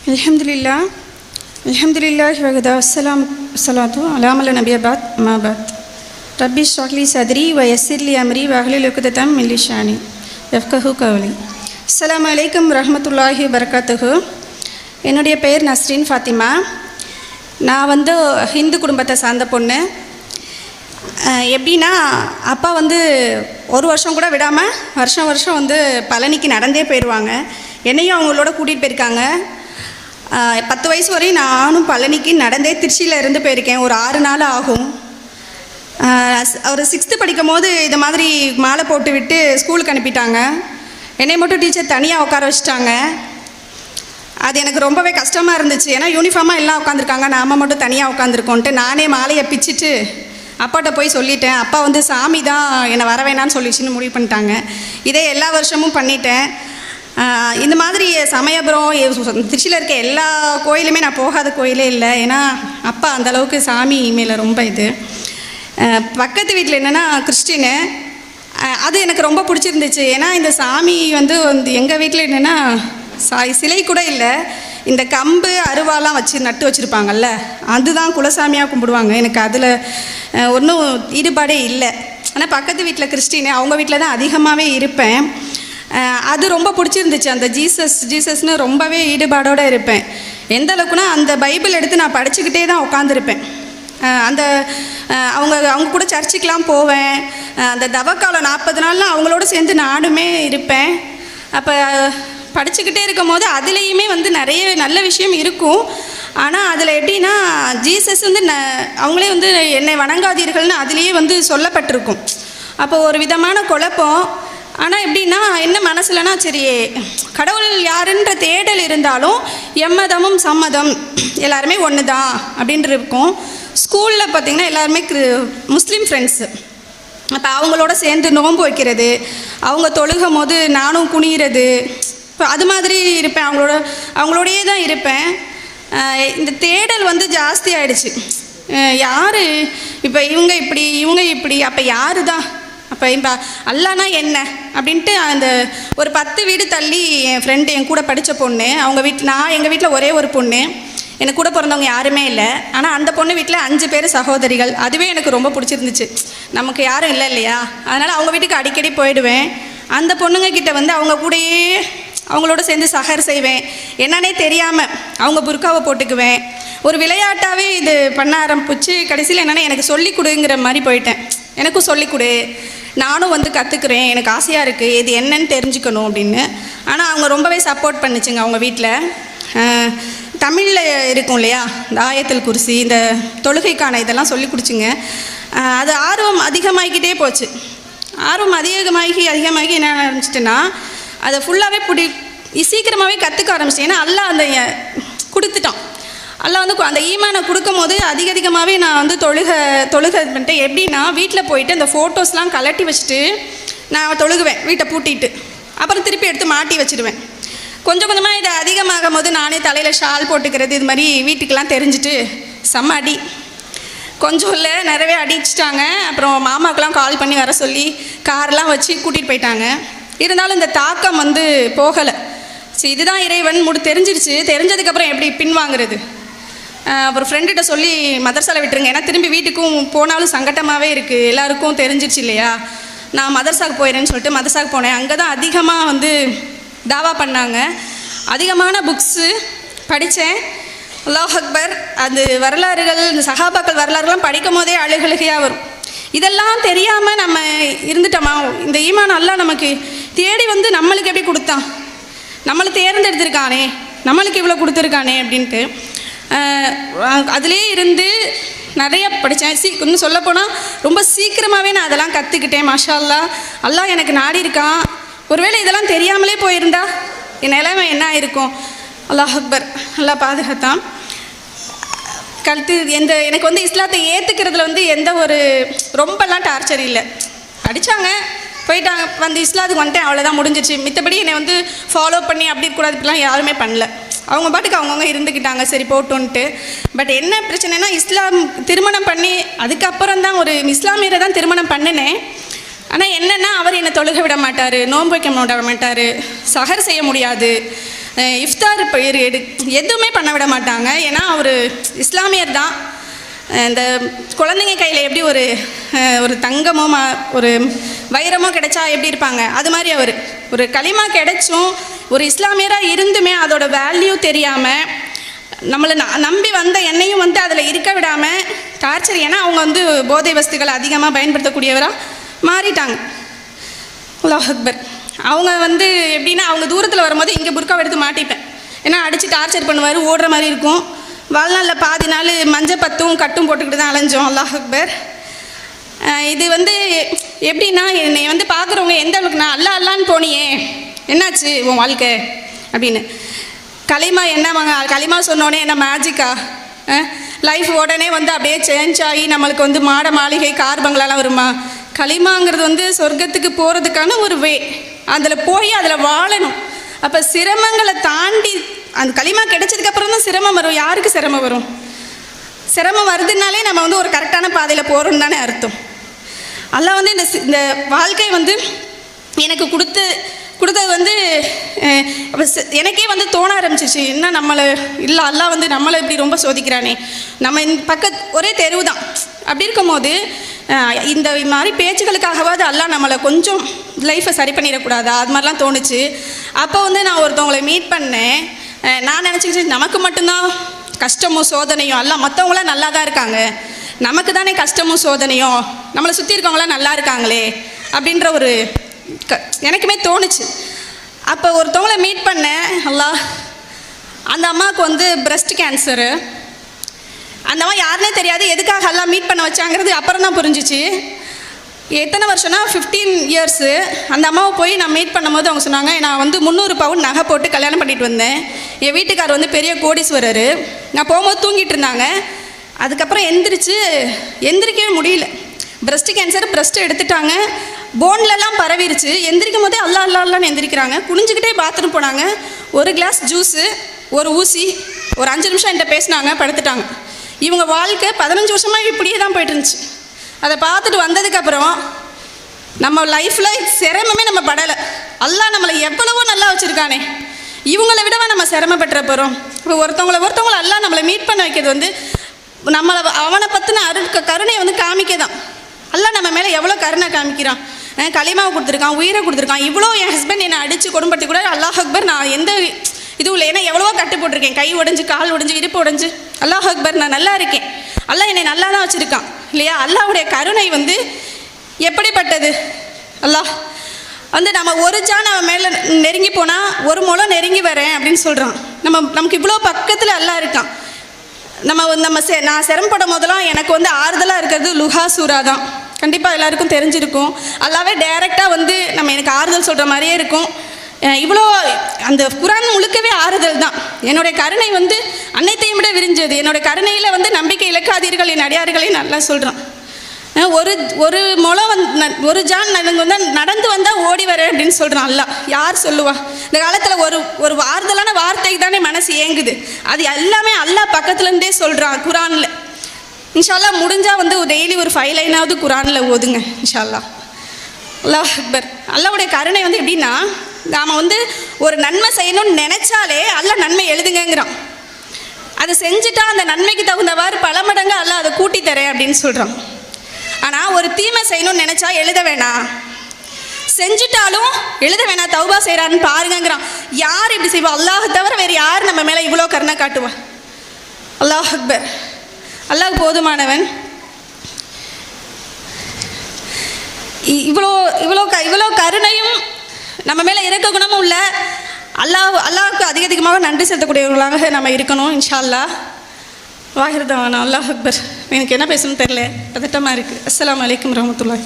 Alhamdulillah, Alhamdulillah wahda wassalam salatu ala man la nabiyya ba'd ma ba'd. Rabbi shrah li sadri wa yassir li amri wa hlul 'uqdatam min lisani yafqahu qawli. Assalamu alaikum warahmatullahi wabarakatuh. என்னுடைய பெயர் நஸ்ரீன் ஃபாத்திமா. நான் ஹிந்து குடும்பத்தை சார்ந்த பொண்ணு. எப்படின்னா அப்பா ஒரு வருஷம் கூட விடாமல் வருஷம் பழனிக்கு நடந்தே போயிடுவாங்க. என்னையும் அவங்களோட கூட்டிகிட்டு போயிருக்காங்க. 10 வயசு வரையும் நானும் பழனிக்கு நடந்தே திருச்சியில் இருந்து போயிருக்கேன். ஒரு 6 நாள் ஆகும். ஒரு 6th படிக்கும் போது இது மாதிரி மாலை போட்டு விட்டு ஸ்கூலுக்கு அனுப்பிட்டாங்க. என்னை மட்டும் டீச்சர் தனியாக உட்கார வச்சுட்டாங்க. அது எனக்கு ரொம்பவே கஷ்டமாக இருந்துச்சு. ஏன்னா யூனிஃபார்மாக எல்லாம் உட்காந்துருக்காங்க, நாம் மட்டும் தனியாக உட்காந்துருக்கோன்ட்டு நானே மாலையை பிச்சுட்டு அப்பாட்ட போய் சொல்லிட்டேன். அப்பா சாமி தான் என்னை வர வேணான்னு சொல்லிச்சுன்னு முடிவு பண்ணிட்டாங்க. இதே எல்லா வருஷமும் பண்ணிட்டேன். இந்த மாதிரி சமயபுரம் திருச்சியில் இருக்க எல்லா கோயிலுமே நான் போகாத கோயிலே இல்லை. ஏன்னா அப்பா அந்தளவுக்கு சாமி மேலே ரொம்ப இது. பக்கத்து வீட்டில் என்னென்னா கிறிஸ்டின்னு, அது எனக்கு ரொம்ப பிடிச்சிருந்துச்சு. ஏன்னா இந்த சாமி எங்கள் வீட்டில் என்னென்னா சிலை கூட இல்லை, இந்த கம்பு அருவாலாம் வச்சு நட்டு வச்சுருப்பாங்கல்ல, அதுதான் குலசாமியாக கும்பிடுவாங்க. எனக்கு அதில் ஒன்றும் ஈடுபாடே இல்லை. ஆனால் பக்கத்து வீட்டில் கிறிஸ்டின்னு, அவங்க வீட்டில் தான் அதிகமாகவே இருப்பேன். அது ரொம்ப பிடிச்சிருந்துச்சு. அந்த ஜீசஸ்னு ரொம்பவே ஈடுபாடோடு இருப்பேன். எந்த அளவுக்குனா அந்த பைபிள் எடுத்து நான் படிச்சுக்கிட்டே தான் உட்காந்துருப்பேன். அவங்க கூட சர்ச்சுக்கெலாம் போவேன். அந்த தவக்காலம் 40 நாள்லாம் அவங்களோட சேர்ந்து நானுமே இருப்பேன். அப்போ படிச்சுக்கிட்டே இருக்கும் போது அதுலேயுமே நிறைய நல்ல விஷயம் இருக்கும். ஆனால் அதில் எப்படின்னா ஜீசஸ் அவங்களே என்னை வணங்காதீர்கள்னு அதுலேயே சொல்லப்பட்டிருக்கும். அப்போ ஒரு விதமான குழப்பம். ஆனால் எப்படின்னா என்ன மனசுலனா, சரி கடவுள் யாருன்ற தேடல் இருந்தாலும் எம்மதமும் சம்மதம் எல்லாருமே ஒன்று தான் அப்படின்ட்டு இருக்கும். ஸ்கூலில் பார்த்திங்கன்னா எல்லாருமே முஸ்லீம் ஃப்ரெண்ட்ஸு. அப்போ அவங்களோட சேர்ந்து நோன்பு வைக்கிறது, அவங்க தொழுகும் போது நானும் குனிகிறது, இப்போ அது மாதிரி இருப்பேன். அவங்களோடையே தான் இருப்பேன். இந்த தேடல் ஜாஸ்தி ஆகிடுச்சு. யார் இப்போ இவங்க இப்படி அப்போ யார் தான், அப்போ இப்போ அல்லானா என்ன அப்படின்ட்டு அந்த ஒரு 10 வீடு தள்ளி என் ஃப்ரெண்டு என் கூட படித்த பொண்ணு, அவங்க எங்கள் வீட்டில் ஒரே ஒரு பொண்ணு, எனக்கு கூட பிறந்தவங்க யாருமே இல்லை. ஆனால் அந்த பொண்ணு வீட்டில் 5 பேர் சகோதரிகள். அதுவே எனக்கு ரொம்ப பிடிச்சிருந்துச்சு. நமக்கு யாரும் இல்லை இல்லையா, அதனால் அவங்க வீட்டுக்கு அடிக்கடி போயிடுவேன். அந்த பொண்ணுங்க கிட்ட அவங்க கூடயே அவங்களோட சேர்ந்து சஹர் செய்வேன். என்னன்னே தெரியாமல் அவங்க புர்காவை போட்டுக்குவேன். ஒரு விளையாட்டாகவே இது பண்ண ஆரம்பிச்சு கடைசியில் என்னென்னா எனக்கு சொல்லிக் கொடுங்கிற மாதிரி போயிட்டேன். எனக்கும் சொல்லிக் கொடு, நானும் கற்றுக்குறேன், எனக்கு ஆசையாக இருக்குது, இது என்னன்னு தெரிஞ்சுக்கணும் அப்படின்னு. ஆனால் அவங்க ரொம்பவே சப்போர்ட் பண்ணிச்சுங்க. அவங்க வீட்டில் தமிழில் இருக்கும் இல்லையா, இந்த ஆயத்தல் குர்சி, இந்த தொழுகைக்கான இதெல்லாம் சொல்லி கொடுச்சுங்க. அது ஆர்வம் அதிகமாகிக்கிட்டே போச்சு. ஆர்வம் அதிகமாகி என்ன ஆரம்பிச்சிட்டுன்னா அதை ஃபுல்லாகவே சீக்கிரமாகவே கற்றுக்க ஆரம்பிச்சிட்டேன். ஏன்னா அல்லா கொடுத்துட்டான். அல்லா அந்த ஈமானை கொடுக்கும் போது அதிகமாகவே நான் தொழுகை பண்ணிட்டு, எப்படின்னா வீட்டில் போயிட்டு அந்த ஃபோட்டோஸ்லாம் கலட்டி வச்சுட்டு நான் தொழுகுவேன், வீட்டை பூட்டிட்டு. அப்புறம் திருப்பி எடுத்து மாட்டி வச்சுடுவேன். கொஞ்சம் கொஞ்சமாக இது அதிகமாகும் போது நானே தலையில் ஷால் போட்டுக்கிறது, இது மாதிரி வீட்டுக்கெலாம் தெரிஞ்சுட்டு செம்ம அடி. கொஞ்சம் இல்லை நிறையவே அடிச்சிட்டாங்க. அப்புறம் மாமாக்கெலாம் கால் பண்ணி வர சொல்லி கார்லாம் வச்சு கூட்டிகிட்டு போயிட்டாங்க. இருந்தாலும் இந்த தாக்கம் போகலை. சரி இதுதான் இறைவன் தெரிஞ்சிருச்சு. தெரிஞ்சதுக்கப்புறம் எப்படி பின்வாங்கிறது? அப்புறம் ஃப்ரெண்டுகிட்ட சொல்லி மதரசாவில் விட்டுருங்க, ஏன்னா திரும்பி வீட்டுக்கும் போனாலும் சங்கட்டமாகவே இருக்குது, எல்லாருக்கும் தெரிஞ்சிருச்சு இல்லையா. நான் மதரசாவுக்கு போயிடுறேன்னு சொல்லிட்டு மதரசாவுக்கு போனேன். அங்கே தான் அதிகமாக தாவா பண்ணாங்க. அதிகமான புக்ஸு படித்தேன். அல்லாஹ் அக்பர். அது வரலாறுகள், இந்த சஹாபாக்கள் வரலாறுலாம் படிக்கும் போதே அழுகழுகையாக வரும். இதெல்லாம் தெரியாமல் நம்ம இருந்துட்டோமா? இந்த ஈமான் அல்லாஹ் நமக்கு தேடி நம்மளுக்கு எப்படி கொடுத்தான், நம்மளை தேர்ந்தெடுத்திருக்கானே, நம்மளுக்கு இவ்வளோ கொடுத்துருக்கானே அப்படின்ட்டு அதிலே இருந்து நிறைய படித்தேன். இன்னும் சொல்லப்போனால் ரொம்ப சீக்கிரமாகவே நான் அதெல்லாம் கற்றுக்கிட்டேன். மாஷா அல்லாஹ். அல்லாஹ் எனக்கு நாடி இருக்கான். ஒருவேளை இதெல்லாம் தெரியாமலே போயிருந்தா என் நிலைமை என்ன ஆயிருக்கும்? அல்லாஹ் அக்பர். அல்லாஹ் பாதுகாத்தான். எனக்கு இஸ்லாத்தை ஏற்றுக்கிறதுல எந்த ஒரு ரொம்பலாம் டார்ச்சர் இல்லை. படித்தாங்க, போயிட்டாங்க, இஸ்லாத்துக்கு வந்துட்டேன், அவ்வளோதான், முடிஞ்சிச்சு. மித்தபடி என்னை ஃபாலோ பண்ணி அப்படி இருக்கக்கூடாது, இப்படிலாம் யாருமே பண்ணல. அவங்க பாட்டுக்கு அவங்கவுங்க இருந்துக்கிட்டாங்க, சரி போட்டோன்ட்டு. பட் என்ன பிரச்சனைனா, இஸ்லாம் திருமணம் பண்ணி அதுக்கப்புறம் தான் ஒரு இஸ்லாமியரை தான் திருமணம் பண்ணினேன். ஆனால் என்னென்னா அவர் என்னை தொழுக விட மாட்டார், நோன்பு வைக்க விட மாட்டார், சஹர் செய்ய முடியாது. இஃப்தார் எதுவுமே பண்ண விட மாட்டாங்க. ஏன்னா அவர் இஸ்லாமியர் தான். இந்த குழந்தைங்க கையில் எப்படி ஒரு தங்கமோ ஒரு வைரமோ கிடைச்சா எப்படி இருப்பாங்க, அது மாதிரி அவர் ஒரு களிமா கிடைச்சும் ஒரு இஸ்லாமியராக இருந்துமே அதோட வேல்யூ தெரியாமல் நம்மளை நம்பி வந்த என்னையும் வந்து அதில் இருக்க விடாமல் டார்ச்சர். ஏன்னா அவங்க வந்து போதை வஸ்துக்களை அதிகமாக பயன்படுத்தக்கூடியவராக மாறிட்டாங்க. அல்லாஹ் அக்பர். அவங்க வந்து எப்படின்னா அவங்க தூரத்தில் வரும்போது இங்கே புர்காவை எடுத்து மாட்டிப்பேன். ஏன்னா அடித்து டார்ச்சர் பண்ணுவார், ஓடுற மாதிரி இருக்கும். வாழ்நாளில் பாதி நாள் மஞ்சள் பத்தும் கட்டும் போட்டுக்கிட்டு தான் அலைஞ்சோம். அல்லாஹ் அக்பர். இது வந்து எப்படின்னா என்னை வந்து பார்க்குறவங்க எந்த அளவுக்கு நான் அல்லான்னு போனியே என்னாச்சு உன் வாழ்க்கை அப்படின்னு. களிமா என்னவாங்க, களிமா சொன்னோடனே என்ன மேஜிக்கா, லைஃப் உடனே வந்து அப்படியே சேஞ்ச் ஆகி நம்மளுக்கு வந்து மாட மாளிகை கார் பங்களாலாம் வருமா? களிமாங்கிறது வந்து சொர்க்கத்துக்கு போகிறதுக்கான ஒரு வே. அதில் போய் அதில் வாழணும். அப்போ சிரமங்களை தாண்டி அந்த களிமா கிடைச்சதுக்கப்புறம் தான் சிரமம் வரும். யாருக்கு சிரமம் வரும்? சிரமம் வருதுனாலே நம்ம வந்து ஒரு கரெக்டான பாதையில் போகிறோன்னு தானே அர்த்தம். அல்லாஹ் வந்து இந்த வாழ்க்கை வந்து எனக்கு கொடுத்தது வந்து எனக்கே வந்து தோண ஆரம்பிச்சிச்சு, என்ன நம்மளை இல்லை அல்லாஹ் வந்து நம்மளை இப்படி ரொம்ப சோதிக்கிறானே. நம்ம இந்த ஒரே தெருவு தான். அப்படி இருக்கும்போது இந்த மாதிரி பேச்சுக்களுக்காகவாது அல்லாஹ் நம்மளை கொஞ்சம் லைஃப்பை சரி பண்ணிடக்கூடாதா, அது மாதிரிலாம் தோணுச்சு. அப்போ வந்து நான் ஒருத்தவங்களை மீட் பண்ணேன். நான் நினச்சிக்கிட்டு நமக்கு மட்டும்தான் கஷ்டமும் சோதனையும், அல்லாஹ் மற்றவங்களாம் நல்லா தான் இருக்காங்க, நமக்கு தானே கஷ்டமும் சோதனையும், நம்மளை சுற்றி இருக்கவங்களாம் நல்லா இருக்காங்களே அப்படின்ற ஒரு எனக்குமே தோணுச்சு. அப்போ ஒருத்தவங்களை மீட் பண்ணேன். அல்லாஹ் அந்த அம்மாவுக்கு வந்து பிரஸ்ட் கேன்சரு. அந்த அம்மா யாருனே தெரியாது, எதுக்காக எல்லாம் மீட் பண்ண வச்சாங்கிறது அப்புறம் தான் புரிஞ்சிச்சு. எத்தனை வருஷம்னா 15 இயர்ஸு. அந்த அம்மாவை போய் நான் மீட் பண்ணும்போது அவங்க சொன்னாங்க, நான் வந்து 300 பவுன் நகை போட்டு கல்யாணம் பண்ணிட்டு வந்தேன். என் வீட்டுக்கார் வந்து பெரிய கோடீஸ்வரர். நான் போகும்போது தூங்கிட்டு இருந்தாங்க. அதுக்கப்புறம் எந்திரிக்கவே முடியல. பிரஸ்ட் கேன்சர், பிரஸ்ட் எடுத்துட்டாங்க, போன்லலாம் பரவிருச்சு. எந்திரிக்கும் போதே அல்லான்னு எந்திரிக்கிறாங்க. குனிஞ்சிக்கிட்டே பாத்ரூம் போனாங்க. ஒரு கிளாஸ் ஜூஸு, ஒரு ஊசி, ஒரு 5 நிமிஷம் என்கிட்ட பேசினாங்க, படுத்துட்டாங்க. இவங்க வாழ்க்கை 15 வருஷமாக இப்படியே தான் போய்ட்டு இருந்துச்சு. அதை பார்த்துட்டு வந்ததுக்கப்புறம் நம்ம லைஃப்பில் சிரமமே நம்ம படலை. அல்லாஹ் நம்மளை எவ்வளவோ நல்லா வச்சுருக்கானே, இவங்களை விடவா நம்ம சிரமப்பட்டுற போகிறோம்? இப்போ ஒருத்தவங்களை அல்லாஹ் நம்மளை மீட் பண்ண வைக்கிறது வந்து நம்மளை அவனை பற்றின கருணையை வந்து காமிக்க தான். அல்லாஹ் நம்ம மேலே எவ்வளோ கருணை காமிக்கிறான். களிமாவை கொடுத்துருக்கான், உயிரை கொடுத்துருக்கான். இவ்வளோ என் ஹஸ்பண்ட் என்னை அடித்து கொடும்படுத்தி கூட அல்லாஹ் அக்பர் நான் எந்த இதுவும் இல்லை. ஏன்னா எவ்வளவோ கட்டு போட்டிருக்கேன், கை உடஞ்சி, கால் உடஞ்சி, இடுப்பு உடஞ்சி. அல்லாஹ் அக்பர், நான் நல்லா இருக்கேன். அல்லாஹ் என்னை நல்லா தான் வச்சுருக்கான் இல்லையா? அல்லாஹ்வுடைய கருணை வந்து எப்படிப்பட்டது. அல்லாஹ் வந்து நம்ம ஒரு ஜான் அவன் மேலே நெருங்கி போனால் ஒரு முளம் நெருங்கி வரேன் அப்படின்னு சொல்கிறான். நமக்கு இவ்வளோ பக்கத்தில் அல்லாஹ் இருக்கான். நான் சிரமப்படும் போதெல்லாம் எனக்கு வந்து ஆறுதலாக இருக்கிறது லுஹா சூரா தான். கண்டிப்பாக எல்லாருக்கும் தெரிஞ்சிருக்கும். அல்லாவே டைரெக்டாக வந்து எனக்கு ஆறுதல் சொல்கிற மாதிரியே இருக்கும். இவ்வளோ அந்த குரான் முழுக்கவே ஆறுதல் தான். என்னுடைய கருணை வந்து அனைத்தையும் விட விரிஞ்சது. என்னுடைய கருணையில் வந்து நம்பிக்கை இழக்காதீர்கள் என் அடியார்களையும் நல்லா சொல்கிறான். ஒரு முளம் ஒரு ஜான் நடந்து வந்தால் ஓடி வரேன் அப்படின்னு சொல்கிறான் அல்லாஹ். யார் சொல்லுவா? இந்த காலத்தில் ஒரு ஆறுதலான வார்த்தைக்கு தானே மனசு ஏங்குது. அது எல்லாமே அல்லாஹ் பக்கத்துலேருந்தே சொல்கிறான் குரானில். இன்ஷால்லா முடிஞ்சால் வந்து டெய்லி ஒரு 5 லைனாவது குரானில் ஓதுங்க இன்ஷால்லா. அல்லாஹ் அக்பர். அல்லாஹ்வுடைய கருணை வந்து எப்படின்னா, நாம் வந்து ஒரு நன்மை செய்யணும்னு நினச்சாலே அல்லாஹ் நன்மை எழுதுங்கிறான். அதை செஞ்சுட்டா அந்த நன்மைக்கு தகுந்தவாறு பல மடங்கு அல்லாஹ் அதை கூட்டி தரேன் அப்படின்னு சொல்கிறான். ஆனால் ஒரு தீமை செய்யணும்னு நினச்சா எழுத வேணாம், செஞ்சுட்டாலும் எழுத வேணாம், தௌபா செய்கிறான்னு பாருங்கிறான். யார் இப்படி செய்வா? அல்லாஹ் தவிர வேறு யார் நம்ம மேலே இவ்வளோ கருணை காட்டுவா? அல்லாஹ் அக்பர். அல்லாஹ் போதுமானவன். இவ்வளோ கருணையும் நம்ம மேலே இறக்க குணமும் உள்ள அல்லாஹ்வுக்கு அதிகமாக நன்றி செலுத்தக்கூடியவர்களாக நம்ம இருக்கணும் இன்ஷா அல்லாஹ். வாஹிர் தவானா. அல்லாஹ் அக்பர். எனக்கு என்ன பேசணும்னு தெரியல, பதட்டமாக இருக்குது. அஸ்ஸலாமு அலைக்கும் வரஹ்மத்துல்லாஹி.